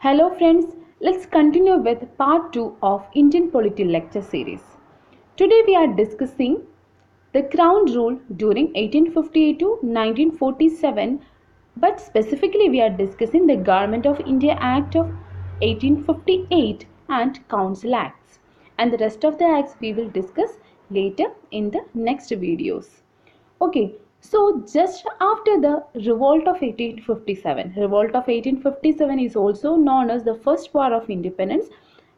Hello friends, let's continue with part 2 of Indian Polity lecture series. Today we are discussing the Crown rule during 1858 to 1947, but specifically we are discussing the Government of India Act of 1858 and Council Acts, and the rest of the acts we will discuss later in the next videos. Okay, so just after the revolt of 1857, revolt of 1857 is also known as the first war of independence,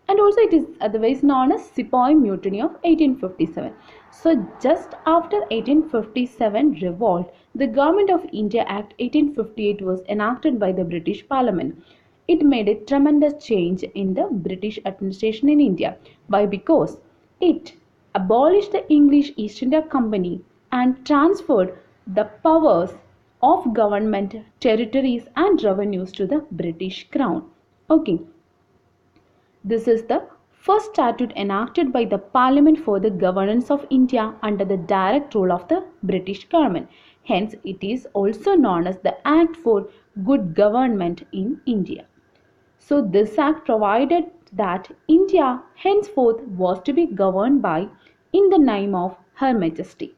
and also it is otherwise known as Sepoy Mutiny of 1857. So just after 1857 revolt, the Government of India Act 1858 was enacted by the British Parliament. It made a tremendous change in the British administration in India. Why? Because it abolished the English East India Company and transferred the powers of government, territories and revenues to the British Crown. Okay, this is the first statute enacted by the Parliament for the governance of India under the direct rule of the British government. Hence, it is also known as the Act for Good Government in India. So, this act provided that India henceforth was to be governed by in the name of Her Majesty,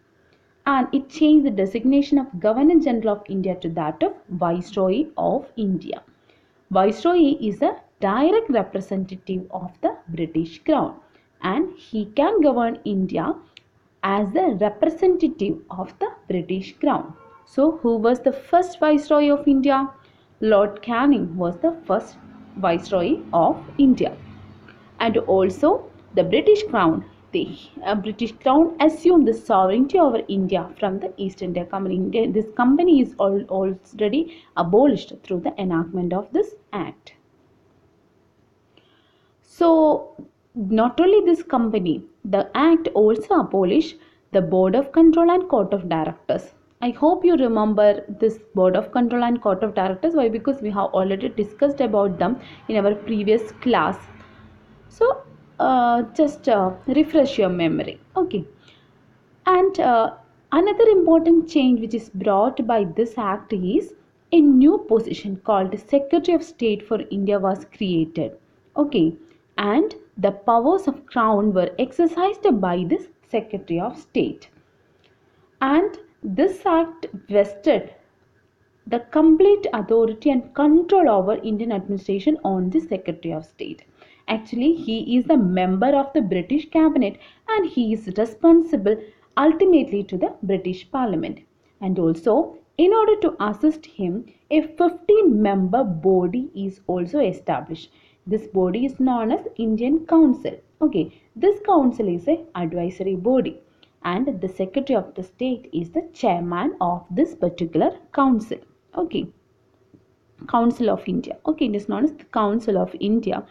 and it changed the designation of Governor General of India to that of Viceroy of India. Viceroy is a direct representative of the British Crown, and he can govern India as the representative of the British Crown. So, who was the first Viceroy of India? Lord Canning was the first Viceroy of India. And also the British Crown assumed the sovereignty over India from the East India Company. This company is already abolished through the enactment of this act. So not only this company, the act also abolished the Board of Control and Court of Directors. I hope you remember this Board of Control and Court of Directors. Why? Because we have already discussed about them in our previous class. So just refresh your memory. Okay, and another important change which is brought by this act is a new position called Secretary of State for India was created. Okay, and the powers of Crown were exercised by this Secretary of State, and this act vested the complete authority and control over Indian administration on the Secretary of State. Actually, he is a member of the British Cabinet and he is responsible ultimately to the British Parliament. And also, in order to assist him, a 15-member body is also established. This body is known as Indian Council. Okay, this council is an advisory body, and the Secretary of the State is the chairman of this particular council. Okay, Council of India. Okay, it is known as the Council of India,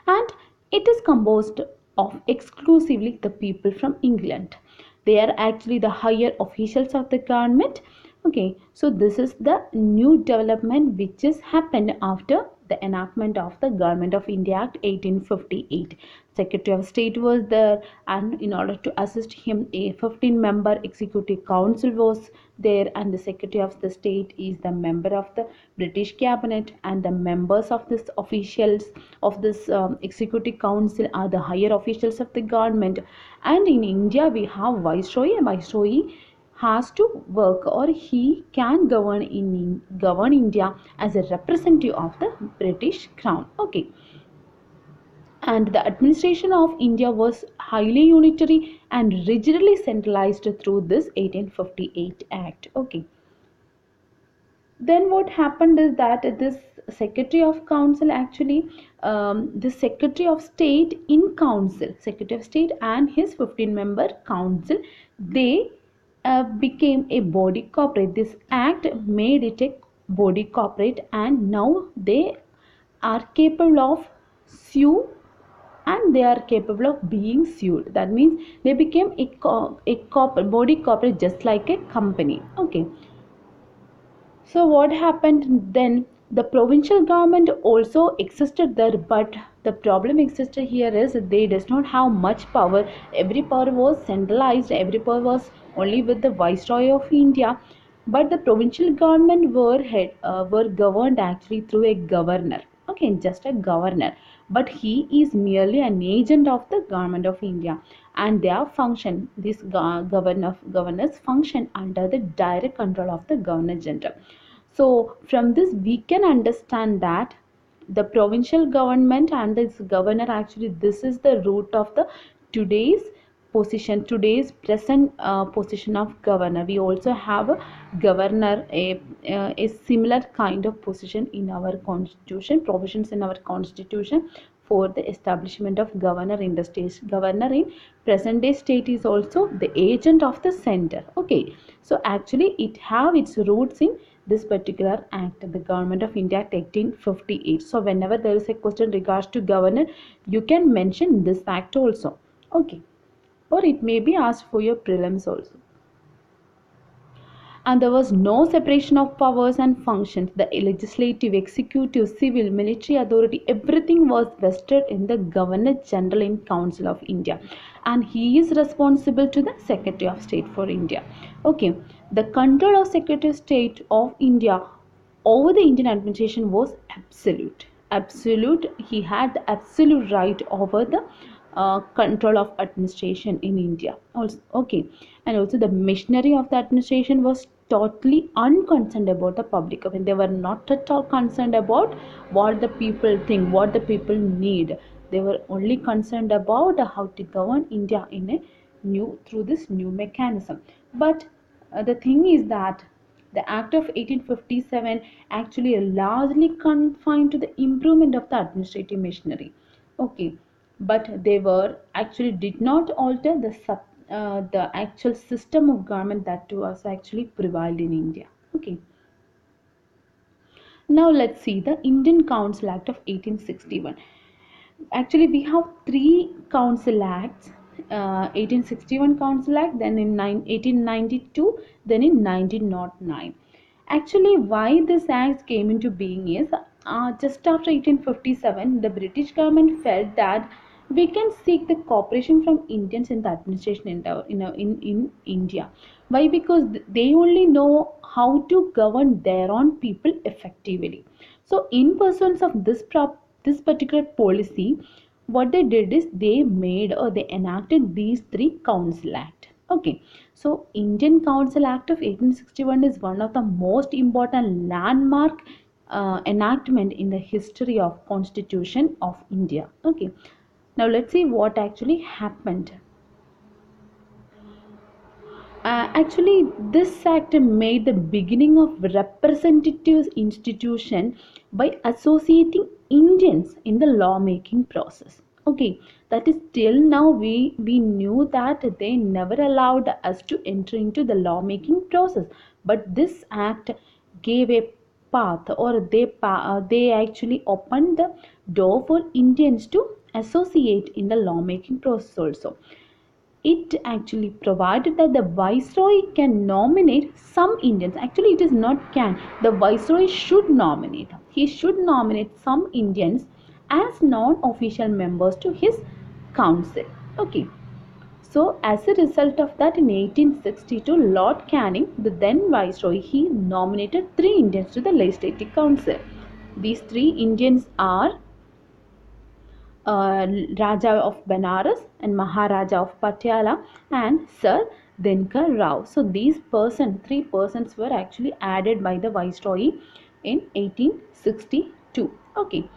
and it is composed of exclusively the people from England. They are actually the higher officials of the government. Okay, so this is the new development which has happened after the enactment of the Government of India Act 1858. Secretary of State was there, and in order to assist him, a 15-member executive council was there, and the Secretary of the State is the member of the British Cabinet, and the members of this officials of this executive council are the higher officials of the government. And in India we have Viceroy, and Viceroy has to work, or he can govern India as a representative of the British Crown. Okay, and the administration of India was highly unitary and rigidly centralized through this 1858 Act. Okay, then what happened is that this Secretary of Council actually the Secretary of State in Council, Secretary of State and his 15-member council, they became a body corporate. This act made it a body corporate, and now they are capable of sue, and they are capable of being sued. That means they became a body corporate just like a company. Okay, so what happened then? The provincial government also existed there, but the problem existed here is they does not have much power. Every power was centralized. Every power was only with the Viceroy of India, but the provincial government were governed actually through a governor. okay, just a governor, but he is merely an agent of the government of India, and their function, this governors function under the direct control of the governor general. So from this we can understand that the provincial government and its governor, actually this is the root of the today's today's present position of governor. We also have a governor, a similar kind of position in our constitution, provisions in our constitution for the establishment of governor in the state. Governor in present day state is also the agent of the center, okay. So actually it have its roots in this particular act, the Government of India Act 1858. So whenever there is a question regards to governor, you can mention this act also, okay, or it may be asked for your prelims also. And there was no separation of powers and functions. The legislative, executive, civil, military authority, everything was vested in the Governor General in Council of India, and he is responsible to the Secretary of State for India. Okay, the control of Secretary of State of India over the Indian administration was absolute. Absolute. He had the absolute right over the control of administration in India. Also, okay, and also the machinery of the administration was totally unconcerned about the public. I mean, they were not at all concerned about what the people think, what the people need. They were only concerned about how to govern India in a new through this new mechanism. But the thing is that the Act of 1857 actually largely confined to the improvement of the administrative machinery. Okay, but they were actually did not alter the actual system of government that was actually prevailed in India. Okay. Now let's see the Indian Council Act of 1861. Actually, we have three council acts, 1861 Council Act, then in 1892, then in 1909. Actually, why this act came into being is just after 1857, the British government felt that we can seek the cooperation from Indians in the administration in India. Why? Because they only know how to govern their own people effectively. So, in pursuance of this particular policy, what they did is they made or they enacted these three council act. Okay, so Indian Council Act of 1861 is one of the most important landmark enactment in the history of Constitution of India. Okay, now let's see what actually happened. Actually, this act made the beginning of representative institution by associating Indians in the lawmaking process. Okay, that is till now we knew that they never allowed us to enter into the lawmaking process, but this act gave a path, or they actually opened the door for Indians to associate in the lawmaking process also. It actually provided that the viceroy can nominate some Indians. Actually, it is not can. The viceroy should nominate. He should nominate some Indians as non-official members to his council. Okay. So, as a result of that, in 1862, Lord Canning, the then viceroy, he nominated three Indians to the Legislative Council. These three Indians are Raja of Benares and Maharaja of Patiala and Sir Dinkar Rao. So these three persons were actually added by the Viceroy in 1862. Okay.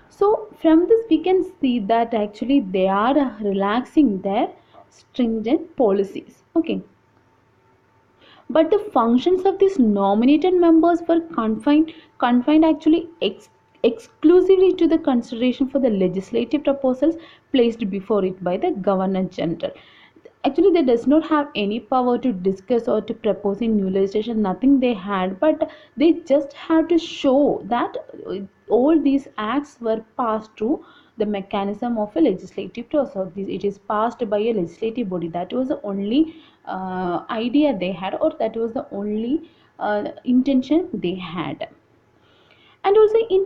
So from this we can see that actually they are relaxing their stringent policies. Okay. But the functions of these nominated members were confined actually exclusively to the consideration for the legislative proposals placed before it by the Governor General. Actually, they does not have any power to discuss or to propose in new legislation, nothing they had, but they just had to show that all these acts were passed through the mechanism of a legislative process. It is passed by a legislative body. That was the only idea they had, or that was the only intention they had. And also in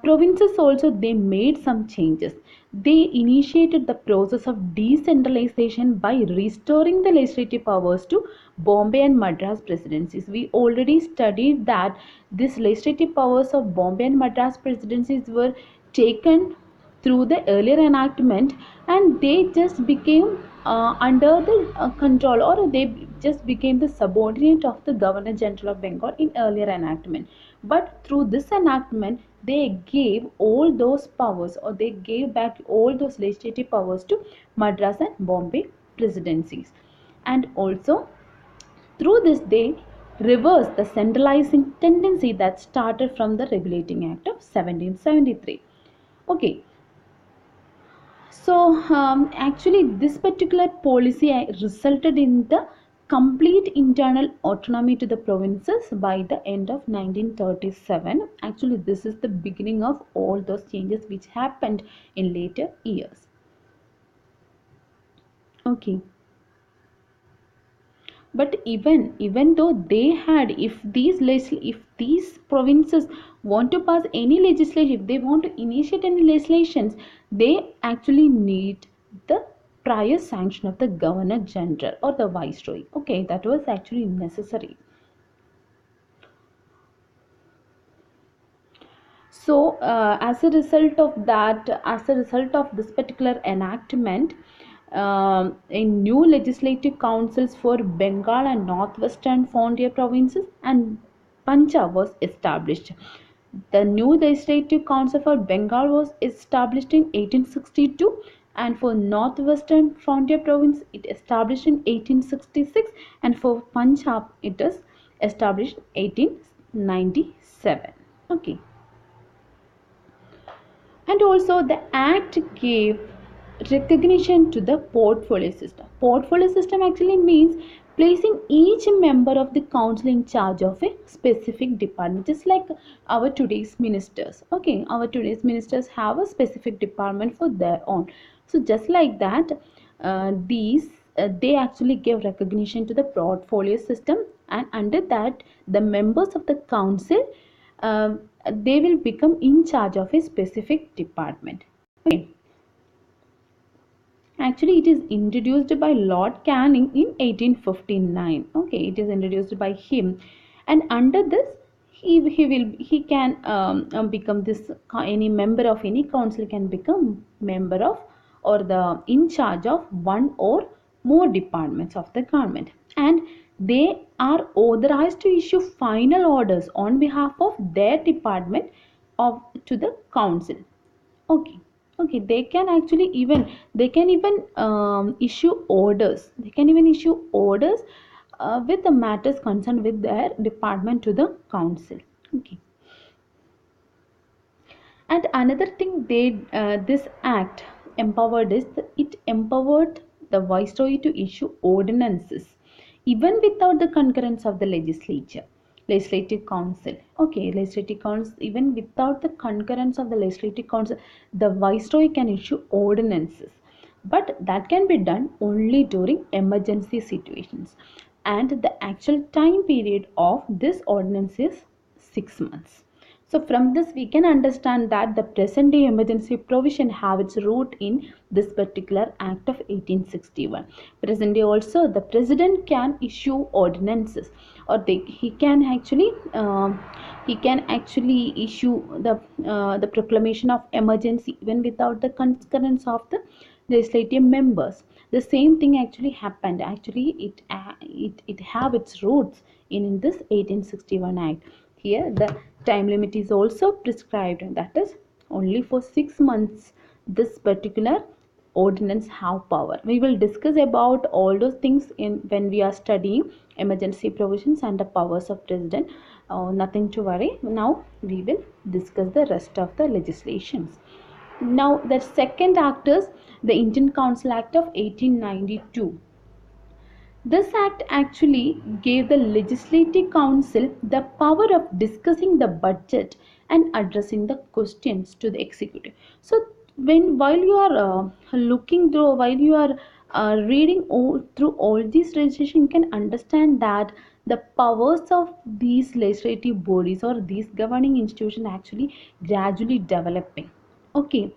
provinces also they made some changes. they initiated the process of decentralization by restoring the legislative powers to Bombay and Madras presidencies. We already studied that these legislative powers of Bombay and Madras presidencies were taken through the earlier enactment, and they just became under the control, or they just became the subordinate of the Governor General of Bengal in earlier enactment. But through this enactment, they gave all those powers, or they gave back all those legislative powers to Madras and Bombay presidencies. And also through this, they reversed the centralizing tendency that started from the Regulating Act of 1773. Okay, so actually this particular policy resulted in the complete internal autonomy to the provinces by the end of 1937. Actually, this is the beginning of all those changes which happened in later years. Okay. But even though they had, if these provinces want to pass any legislation, if they want to initiate any legislations, they actually need the prior sanction of the Governor General or the Viceroy. Okay, that was actually necessary. So, as a result of that, as a result of this particular enactment, a new legislative councils for Bengal and northwestern frontier provinces and Punjab was established. The new legislative council for Bengal was established in 1862, and for northwestern frontier province it established in 1866, and for Punjab it is established in 1897. Okay. And also the act gave recognition to the portfolio system. Portfolio system actually means placing each member of the council in charge of a specific department, just like our today's ministers. Okay, our today's ministers have a specific department for their own. So just like that, these they actually give recognition to the portfolio system, and under that the members of the council, they will become in charge of a specific department. Okay. Actually, it is introduced by Lord Canning in 1859. Okay, it is introduced by him, and under this, he can become this, any member of any council can become member of, or the in charge of one or more departments of the government, and they are authorized to issue final orders on behalf of their department of to the council. Okay. Okay, they can even issue orders, with the matters concerned with their department to the council. Okay. And another thing this act empowered is it empowered the viceroy to issue ordinances even without the concurrence of the legislative council. Okay, legislative council, even without the concurrence of the legislative council, the viceroy can issue ordinances, but that can be done only during emergency situations, and the actual time period of this ordinance is 6 months. So from this we can understand that the present day emergency provision have its root in this particular act of 1861. Present day also the president can issue ordinances, or he can actually issue the proclamation of emergency even without the concurrence of the legislative members. The same thing actually happened. Actually, it have its roots in this 1861 act. Here the time limit is also prescribed, that is only for 6 months this particular ordinance have power. We will discuss about all those things in when we are studying emergency provisions and the powers of president. Nothing to worry. Now we will discuss the rest of the legislations. Now the second act is the Indian Council Act of 1892. This act actually gave the Legislative Council the power of discussing the budget and addressing the questions to the executive. So, while you are while you are reading through all these legislation, you can understand that the powers of these legislative bodies or these governing institutions actually gradually developing. Okay,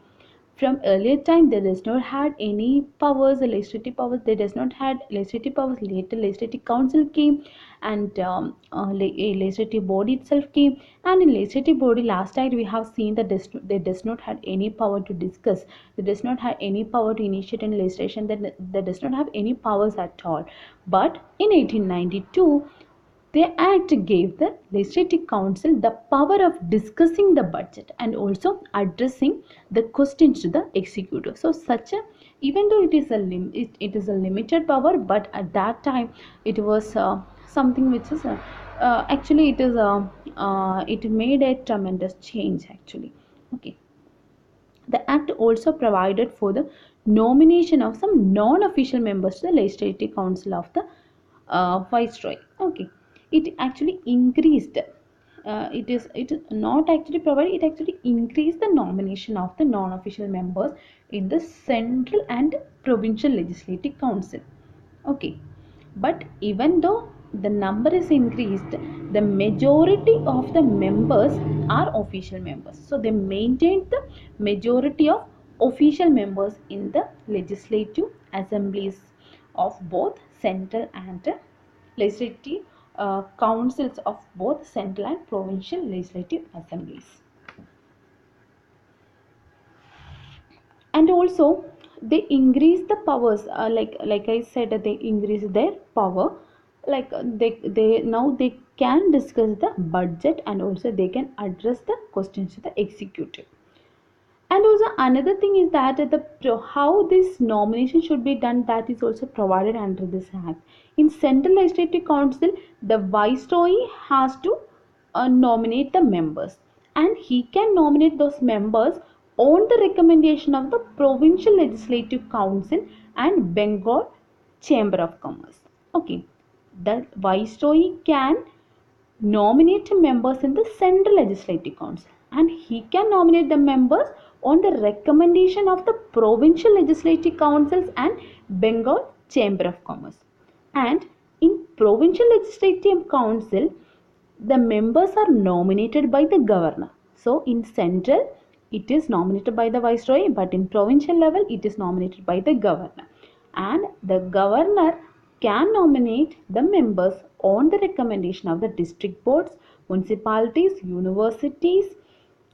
from earlier time they does not had any powers, legislative powers, they does not had legislative powers. Later legislative council came, and a legislative body itself came, and in legislative body last time we have seen that they does not had any power to discuss, they does not have any power to initiate any legislation, that they does not have any powers at all. But in 1892 the act gave the Legislative Council the power of discussing the budget and also addressing the questions to the executive. So, such a, even though it is a it is a limited power, but at that time it was something which is actually it is it made a tremendous change actually. Okay. The Act also provided for the nomination of some non-official members to the Legislative Council of the Viceroy. Okay, it actually increased. It is not actually provided. It actually increased the nomination of the non-official members in the central and provincial legislative council. Okay, but even though the number is increased, the majority of the members are official members. So they maintained the majority of official members in the legislative assemblies of both central and legislative councils of both central and provincial legislative assemblies. And also they increase the powers, like I said, they increase their power, like they now they can discuss the budget and also they can address the questions to the executive. And also another thing is that how this nomination should be done, that is also provided under this act. In central legislative council, the viceroy has to nominate the members, and he can nominate those members on the recommendation of the provincial legislative council and Bengal chamber of commerce. Okay, the viceroy can nominate members in the central legislative council, and he can nominate the members on the recommendation of the provincial legislative councils and Bengal chamber of commerce. And in provincial legislative council, the members are nominated by the governor. So in central it is nominated by the viceroy, but in provincial level it is nominated by the governor, and the governor can nominate the members on the recommendation of the district boards, municipalities, universities,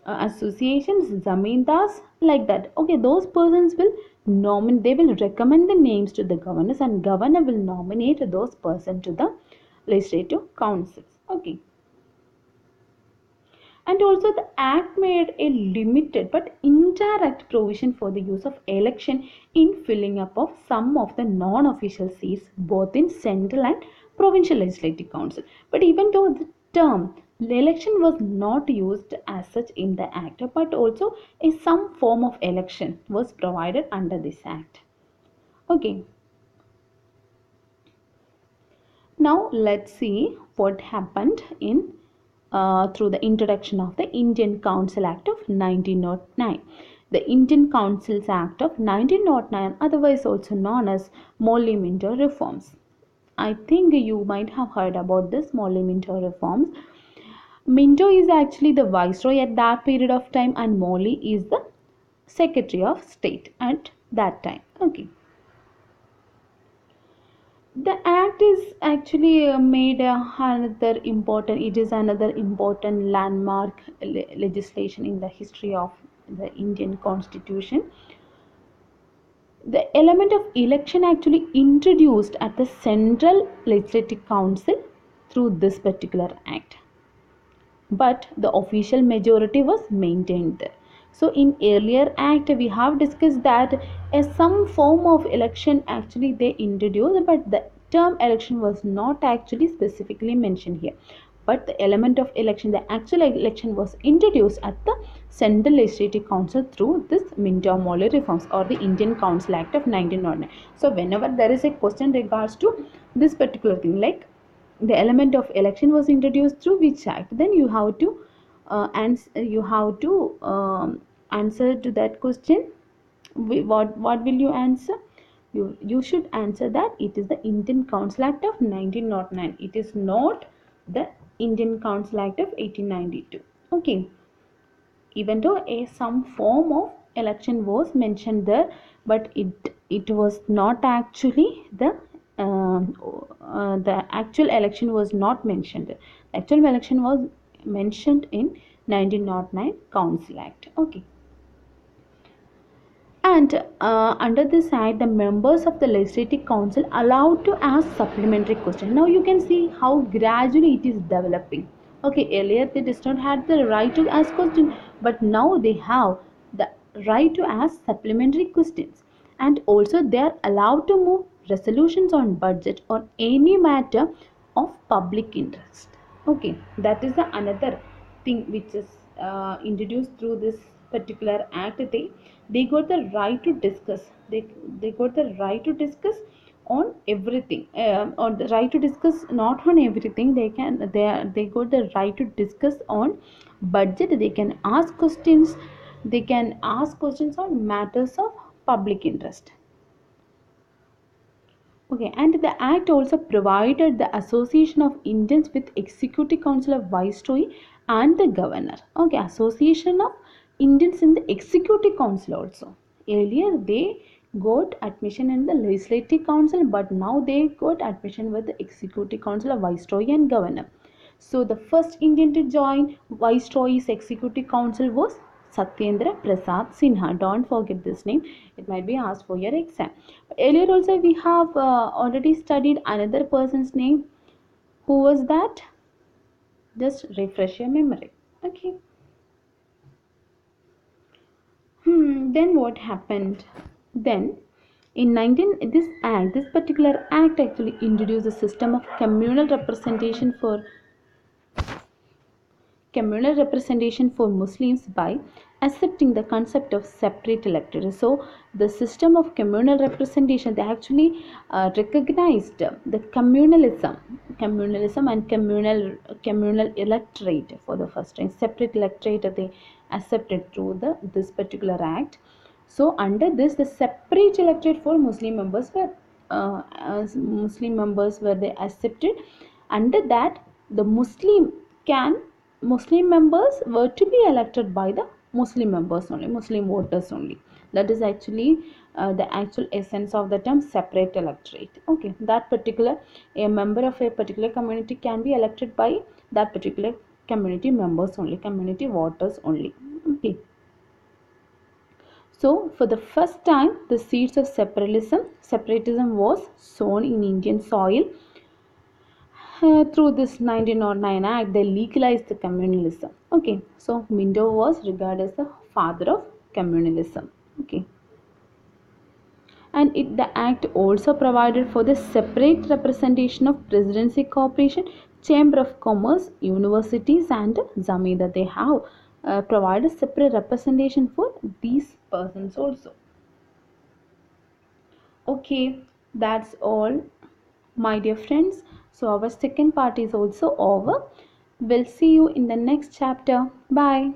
associations, zamindars, like that. Okay, those persons will nominate, they will recommend the names to the governors, and governor will nominate those persons to the legislative councils. Okay. And also the act made a limited but indirect provision for the use of election in filling up of some of the non-official seats both in central and provincial legislative council. But even though the term the election was not used as such in the act, but also some form of election was provided under this act. Okay. Now let's see what happened in through the introduction of the Indian Council Act of 1909. The Indian Councils Act of 1909, otherwise also known as Morley Minto reforms. I think you might have heard about this Morley Minto reforms. Minto is actually the viceroy at that period of time, and Morley is the Secretary of State at that time. Okay. The act is actually made another important, it is another important landmark legislation in the history of the Indian constitution. The element of election actually introduced at the central legislative council through this particular act, but the official majority was maintained there. So in earlier act we have discussed that some form of election actually they introduced, but the term election was not actually specifically mentioned here. But the element of election, the actual election was introduced at the Central Legislative Council through this Minto-Morley reforms or the Indian Council Act of 1909. So whenever there is a question regards to this particular thing, like the element of election was introduced through which act, then you have to answer to that question. What will you answer? You should answer that it is the Indian Council Act of 1909. It is not the Indian Council Act of 1892. Okay, even though some form of election was mentioned there, but it was not actually the actual election was not mentioned. The actual election was mentioned in 1909 Council Act. Okay. And under this act, the members of the legislative council allowed to ask supplementary questions. Now you can see how gradually it is developing. Okay, earlier they did not have the right to ask questions, but now they have the right to ask supplementary questions. And also they are allowed to move resolutions on budget or any matter of public interest. Okay, that is the another thing which is introduced through this particular act. They got the right to discuss, they got the right to discuss on everything, or the right to discuss not on everything. They got the right to discuss on budget. They can ask questions, they can ask questions on matters of public interest. Okay, and the act also provided the association of Indians with Executive Council of Viceroy and the Governor. Okay, association of Indians in the Executive Council also. Earlier they got admission in the Legislative Council, but now they got admission with the Executive Council of Viceroy and Governor. So the first Indian to join Viceroy's Executive Council was Satyendra Prasad Sinha. Don't forget this name. It might be asked for your exam. Earlier also we have already studied another person's name. Who was that? Just refresh your memory. Okay. Then what happened? Then in 19 this particular act actually introduced a system of communal representation for Muslims by accepting the concept of separate electorate. So, the system of communal representation, they actually recognized the communalism and communal electorate for the first time. Separate electorate they accepted through this particular act. So, under this, the separate electorate for Muslim members were they accepted. Under that, the Muslim members were to be elected by the Muslim members only, Muslim voters only. That is actually the actual essence of the term separate electorate. Okay, that particular a member of a particular community can be elected by that particular community members only, community voters only. Okay. So, for the first time, the seeds of separatism was sown in Indian soil. Through this 1909 act, they legalized the communalism. Okay, so Minto was regarded as the father of communalism. Okay, and the act also provided for the separate representation of presidency corporation, chamber of commerce, universities, and zamindar. They have provided separate representation for these persons also. Okay, that's all, my dear friends. So our second part is also over. We'll see you in the next chapter. Bye.